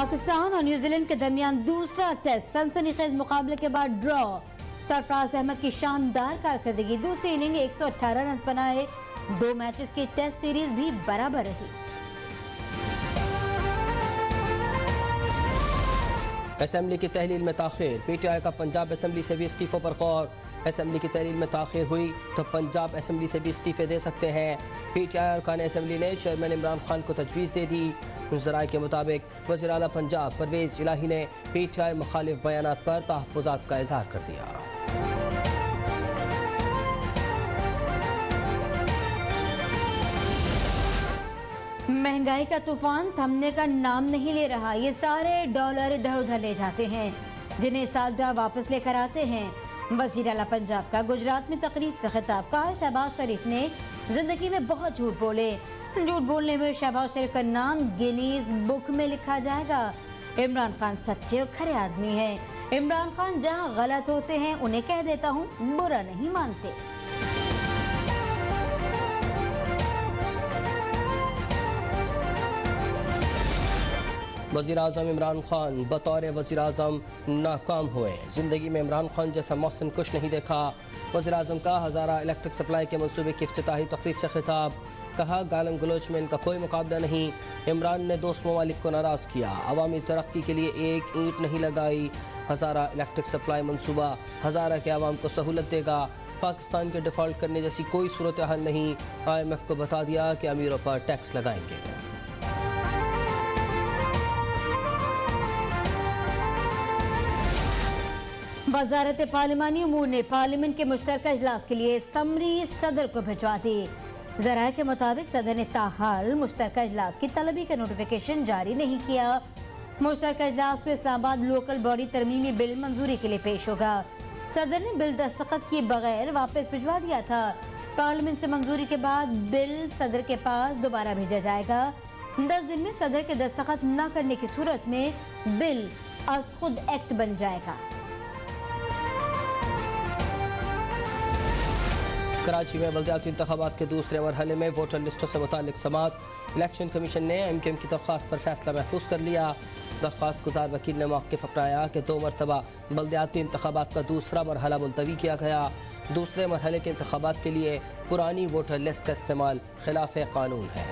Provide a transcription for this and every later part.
पाकिस्तान और न्यूजीलैंड के दरमियान दूसरा टेस्ट सनसनीखेज मुकाबले के बाद ड्रॉ। सरफराज अहमद की शानदार कारकर्दगी, दूसरी इनिंग 118 रन बनाए। 2 मैचेस की टेस्ट सीरीज भी बराबर रही। असेंबली की तहलील में ताखिर, पीटीआई का पंजाब असेंबली से भी इस्तीफों पर गौर। असेंबली की तहलील में ताखिर हुई तो पंजाब असेंबली से भी इस्तीफे दे सकते हैं। पीटीआई अरकान असेंबली ने चेयरमैन इमरान खान को तजवीज़ दे दी। ज़राए के मुताबिक वज़ीर आला पंजाब परवेज़ इलाही ने पीटीआई मुखालिफ बयानात पर तहफ़्फ़ुज़ात का इज़हार कर दिया। महंगाई का तूफान थमने का नाम नहीं ले रहा। ये सारे डॉलर इधर उधर ले जाते हैं, जिन्हें सागदा वापस लेकर आते हैं। वज़ीर आला पंजाब का गुजरात में तकरीब से खिताब, कहा शहबाज शरीफ ने जिंदगी में बहुत झूठ बोले। झूठ बोलने में शहबाज शरीफ का नाम गिनीज बुक में लिखा जाएगा। इमरान खान सच्चे और खरे आदमी हैं। इमरान खान जहां गलत होते हैं उन्हें कह देता हूं, बुरा नहीं मानते। वज़ीर आज़म इमरान खान बतौर वज़ीर आज़म नाकाम हुए। ज़िंदगी में इमरान खान जैसा मौसम कुछ नहीं देखा। वज़ीर आज़म का हज़ारा इलेक्ट्रिक सप्लाई के मनसूबे की इफ्तिताही तकरीब से खिताब, कहा गालम गलोच में इनका कोई मुकाबला नहीं। इमरान ने दोस्त ममालिक को नाराज़ किया, अवामी तरक्की के लिए एक ईंट नहीं लगाई। हज़ारा इलेक्ट्रिक सप्लाई मनसूबा हज़ारा के आवाम को सहूलत देगा। पाकिस्तान के डिफ़ॉल्ट करने जैसी कोई सूरत हाल नहीं। IMF को बता दिया कि अमीरों पर टैक्स लगाएंगे। वज़ारत पार्लिमानी उमूर ने पार्लियामेंट के मुश्तरका इजलास के लिए समरी सदर को भिजवा दी। ज़राए के मुताबिक सदर ने ताहाल मुश्तरका इजलास की तलबी का नोटिफिकेशन जारी नहीं किया। मुश्तरका इजलास में इस्लामाबाद लोकल बॉडी तरमीमी बिल मंजूरी के लिए पेश होगा। सदर ने बिल दस्तखत किए बगैर वापस भिजवा दिया था। पार्लियामेंट से मंजूरी के बाद बिल सदर के पास दोबारा भेजा जाएगा। 10 दिन में सदर के दस्तखत न करने की सूरत में बिल अज खुद एक्ट बन जाएगा। कराची में बल्दियाती इंतखाबात के दूसरे मरहले में वोटर लिस्टों से मुतालिक समात। इलेक्शन कमीशन ने MKM की दरख्वास्त पर फैसला महफूज कर लिया। दरख्वास्त गुजार वकील ने मौक़िफ़ अपनाया कि 2 मरतबा बल्दियाती इंतखाबात का दूसरा मरहला मुलतवी किया गया। दूसरे मरहले के इंतखाबात के लिए पुरानी वोटर लिस्ट का इस्तेमाल खिलाफ कानून है।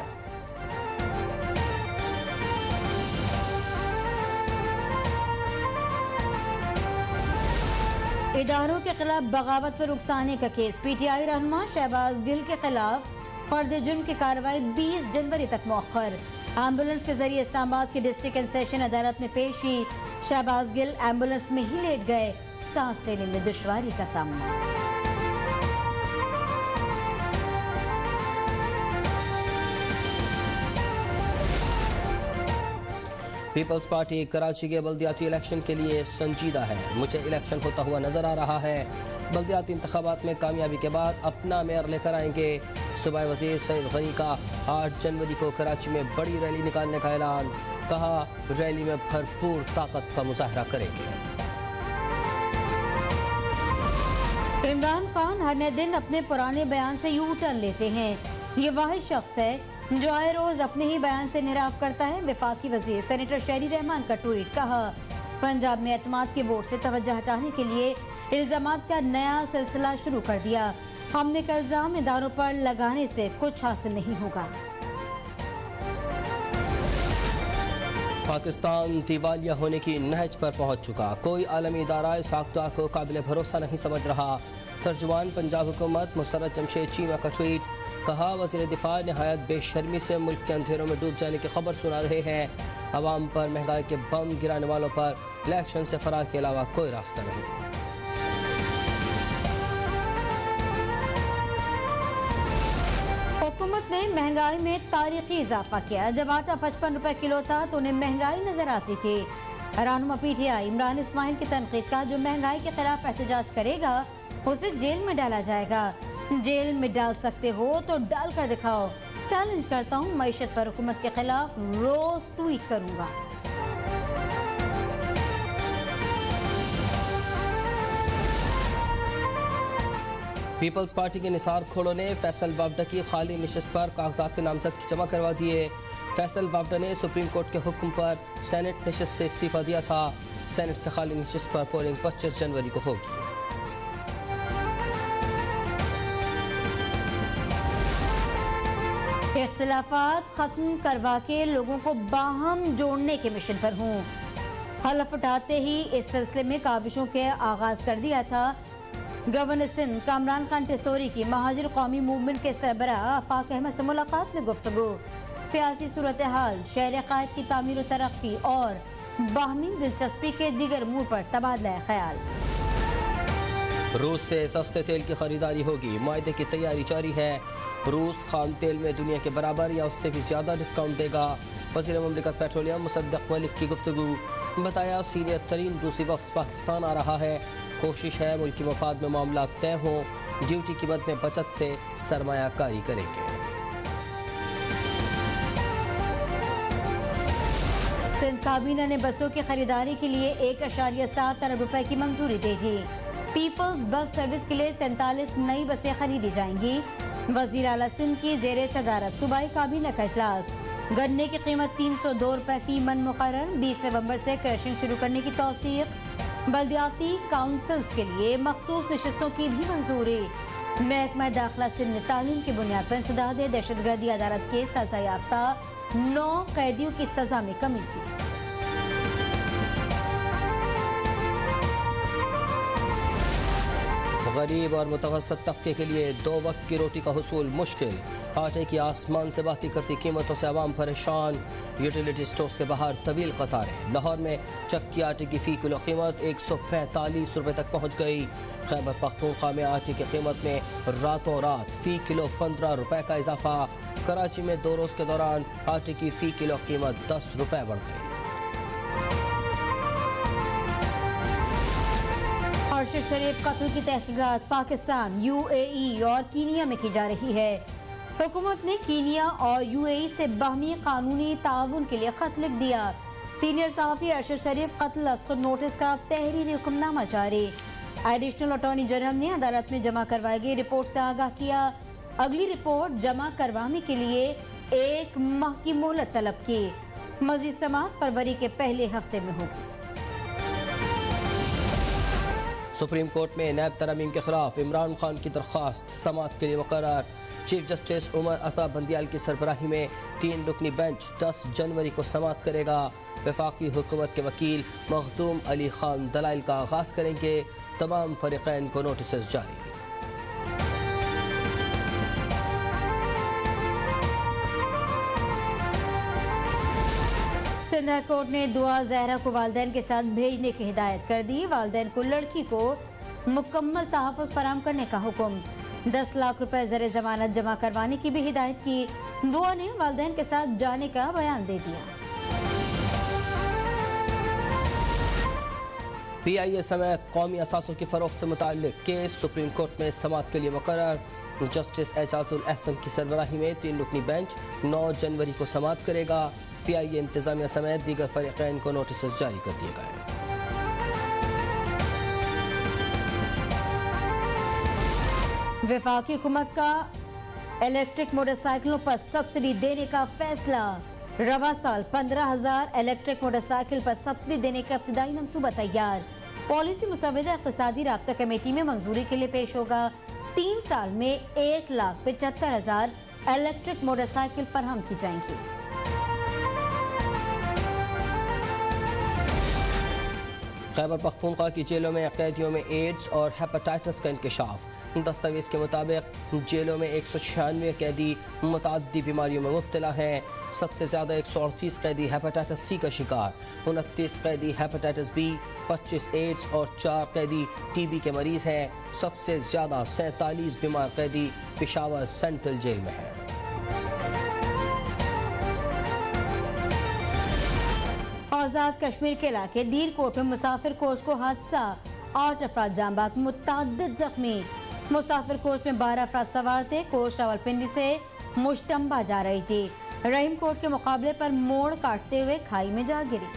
इदारों के खिलाफ बगावत पर उकसाने का केस, PTI रहनुमा शहबाज गिल के खिलाफ फर्द जुर्म की कार्रवाई 20 जनवरी तक मौखर। एम्बुलेंस के जरिए इस्लामाबाद की डिस्ट्रिक्ट एंड सेशन अदालत में पेशी। शहबाज गिल एम्बुलेंस में ही लेट गए, सांस लेने में दुश्वारी का सामना। पीपल्स पार्टी कराची के बल्दियाती इलेक्शन के लिए संजीदा है। मुझे इलेक्शन होता हुआ नजर आ रहा है। बल्दियाती इंतखाबात में कामयाबी के बाद अपना मेयर लेकर आएंगे। सूबाई वज़ीर सईद गनी का 8 जनवरी को कराची में बड़ी रैली निकालने का ऐलान, कहा रैली में भरपूर ताकत का मुजाहरा करेंगे। इमरान खान हर नए दिन अपने पुराने बयान से यू टर्न लेते हैं। ये वाहिद शख्स है जो आए रोज अपने ही बयान से निराव करता है। वफाकी वजीर सेनेटर शहरी रहमान का ट्वीट, कहा पंजाब में एतमाद के वोट से तवज्जो हटाने के लिए इल्जामात का नया सिलसिला शुरू कर दिया। हमने का इल्जाम इदारों पर लगाने से कुछ हासिल नहीं होगा। पाकिस्तान दिवालिया होने की नहज पर पहुंच चुका। कोई आलमी इदारा इस साख्ता को काबिल भरोसा नहीं समझ रहा। तर्जुमान पंजाब हुकूमत मुसर्रत जमशेद चीमा का ट्वीट, कहा वज़ीर दिफा नहायत बेशर्मी से मुल्क के अंधेरों में डूब जाने की खबर सुना रहे हैं। अवाम पर महंगाई के बम गिराने वालों पर इलेक्शन से फरार के अलावा कोई रास्ता नहीं। हुकूमत ने महंगाई में तारीखी इजाफा किया। जब आटा 55 रुपए किलो था तो उन्हें महंगाई नजर आती थी। रहनुमा PTI इमरान इस्माइल की तनकीद का, जो महंगाई के खिलाफ एहतजाज करेगा उसे जेल में डाला जाएगा। जेल में डाल सकते हो तो डाल कर दिखाओ। चैलेंज करता हूँ, मईशत पर हुकूमत के खिलाफ रोज ट्वीट करूंगा। पीपल्स पार्टी के निसार खोड़ों ने फैसल वावडा की खाली नशिस्त पर कागजात नामजद जमा करवा दिए। फैसल वावडा ने सुप्रीम कोर्ट के हुक्म पर सेनेट नशिस्त से इस्तीफा दिया था। सेनेट से खाली नशिस्त पर पोलिंग 25 जनवरी को होगी। इख्तिलाफात खत्म करवा के लोगों को बाहम जोड़ने के मिशन पर हूँ। हलफ उठाते ही इस सिलसिले में काविशों के आगाज कर दिया था। गवर्नर सिंध कामरान खान टेसोरी की महाजिर कौमी मूवमेंट के सरबराह आफाक अहमद से मुलाकात में गुफ्तगू, सियासी सूरत हाल, शहर कायद की तामीर और तरक्की और बाहमी दिलचस्पी के दीगर अमूर पर तबादला ख्याल। रूस से सस्ते तेल की खरीदारी होगी, मुआहदे की तैयारी जारी है। रूस खाम तेल में दुनिया के बराबर या उससे भी ज़्यादा डिस्काउंट देगा। वज़ीर मुमलिकत पेट्रोलियम मुसद्दक़ मलिक की गुफ्तगू, बताया सीनियर तरीन रूसी वफ़द पाकिस्तान आ रहा है। कोशिश है मुल्की मफाद में मामला तय हों, ड्यूटी कीमत में बचत से सरमायाकारी करेंगे। सिंध काबीना ने बसों की खरीदारी के लिए 1.7 अरब रुपए की मंजूरी देगी। पीपल्स बस सर्विस के लिए 43 नई बसें खरीदी जाएंगी। वजीर आला सिंध की जेर सदारत सूबाई काबीना का इजलास। गन्ने की कीमत 302 रुपए फी मन मुकर्रर। 20 नवंबर से क्रशिंग शुरू करने की तौसीक। बल्दियाती काउंसिल्स के लिए मखसूस नशिस्तों की भी मंजूरी। महकमा दाखिला सिंध ने तालीम की बुनियाद पर इंसदाद दहशतगर्दी अदालत के सजा याफ्ता 9 कैदियों की सजा में कमी की। गरीब और मुतवसत तबके के लिए 2 वक्त की रोटी का हुसूल मुश्किल। आटे की आसमान से बाती करती कीमतों से आवाम परेशान। यूटिलिटी स्टोर्स के बाहर तवील कतारें। लाहौर में चक्की आटे की फ़ी किलो कीमत 145 रुपये तक पहुँच गई। खैबर पख्तूनख्वा में आटे की कीमत में रातों रात फ़ी किलो 15 रुपये का इजाफा। कराची में 2 रोज़ के दौरान आटे की फ़ी किलो कीमत 10 रुपये बढ़ गई। अरशद शरीफ कत्ल की तहकीकात पाकिस्तान, UAE और कीनिया में की जा रही है। हुकूमत ने कीनिया और UAE से बाहमी कानूनी ताउन के लिए खत लिख दिया। सीनियर सहाफ़ी अरशद शरीफ कत्ल अस्खुद नोटिस का तहरीरी हुक्मनामा जारी। एडिशनल अटॉर्नी जनरल ने अदालत में जमा करवाई गई रिपोर्ट से आगाह किया। अगली रिपोर्ट जमा करवाने के लिए 1 माह की मोहलत तलब की। मज़ीद समाअत फरवरी के पहले हफ्ते में होगी। सुप्रीम कोर्ट में नैब तरमीम के खिलाफ इमरान खान की दरख्वास्त समाअत के लिए मुकर्रर। चीफ जस्टिस उमर अता बंदियाल की सरबराही में 3 रुकनी बेंच 10 जनवरी को समाअत करेगा। वफाकी हुकूमत के वकील मखदूम अली खान दलाइल का आगाज़ करेंगे। तमाम फरीक़ैन को नोटिस जारी। सिंध हाई कोर्ट ने दुआ जहरा को वालिदैन के साथ भेजने की हिदायत कर दी। वालिदैन को लड़की को मुकम्मल तहफ़्फ़ुज़ फराहम करने का हुक्म। 10 लाख रुपए ज़र जमानत जमा करवाने की भी हिदायत की। दुआ ने वालिदैन के साथ जाने का बयान दे दिया। PIA समेत कौमी असासों की फरोख्त से मुताल्लिक़ केस सुप्रीम कोर्ट में समाअत के लिए मुकर्रर। जस्टिस एजाजुल अहसन की सरबराही में 3 रुकनी बेंच 9 जनवरी को समाअत करेगा। PIA इंतजामिया समेत दीगर फरीक़ैन को नोटिस जारी कर दिए गए। वफाकी हुकूमत का इलेक्ट्रिक मोटरसाइकिलों पर सब्सिडी देने का फैसला। रवा साल 15,000 इलेक्ट्रिक मोटरसाइकिल पर सब्सिडी देने का इब्तिदाई मंसूबा तैयार। पॉलिसी मुसव्वदा इक़्तिसादी राब्ता कमेटी में मंजूरी के लिए पेश होगा। 3 साल में 1,75,000 इलेक्ट्रिक मोटरसाइकिल फराहम की जाएंगी। खैबर पख्तूनख्वा की जेलों में कैदियों में एड्स और हेपेटाइटिस का इंकशाफ। दस्तावेज के मुताबिक जेलों में 196 कैदी मुताद्दी बीमारियों में मुब्तला हैं। सबसे ज़्यादा 138 कैदी हेपेटाइटिस C का शिकार, 29 कैदी हेपेटाइटिस B, 25 एड्स और 4 कैदी TB के मरीज़ हैं। सबसे ज़्यादा 47 बीमार कैदी पेशावर सेंट्रल जेल में हैं। आज़ाद कश्मीर के इलाके दीर कोट में मुसाफिर कोच को हादसा। 8 अफराद जांबाज, मुतअद्दिद जख्मी। मुसाफिर कोच में 12 अफराद सवार थे। कोच रावलपिंडी से मुश्तंबा जा रही थी। रहीम कोट के मुकाबले पर मोड़ काटते हुए खाई में जा गिरी।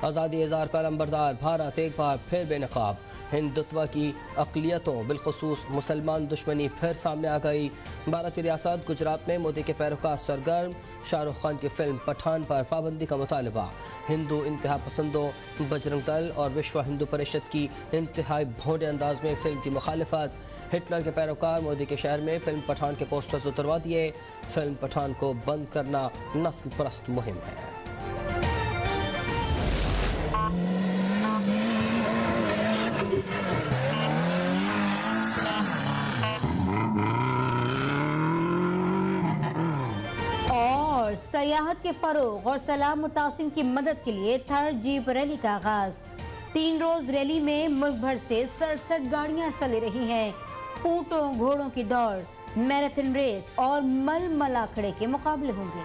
आज़ादी इज़हार का लंबरदार भारत एक बार फिर बेनकाब। हिंदुत्व की अक़लियतों बिलखुसूस मुसलमान दुश्मनी फिर सामने आ गई। भारतीय रियासत गुजरात में मोदी के पैरोकार सरगर्म। शाहरुख खान की फिल्म पठान पर पाबंदी का मुतालबा। हिंदू इंतहा पसंदों, बजरंग दल और विश्व हिंदू परिषद की इंतहाई भोंडे अंदाज में फिल्म की मुखालिफत। हिटलर के पैरोकार मोदी के शहर में फिल्म पठान के पोस्टर्स उतरवा दिए। फिल्म पठान को बंद करना नस्ल परस्त मुहिम है। और सयाहत के फरोग और सलाम मुतासिम की मदद के लिए थर्ड जीप रैली का आगाज। 3 रोज रैली में मुल्क भर से 67 गाड़ियां हिस्सा ले रही हैं। ऊंटों घोड़ों की दौड़, मैराथन रेस और मलमल आखड़े के मुकाबले होंगे।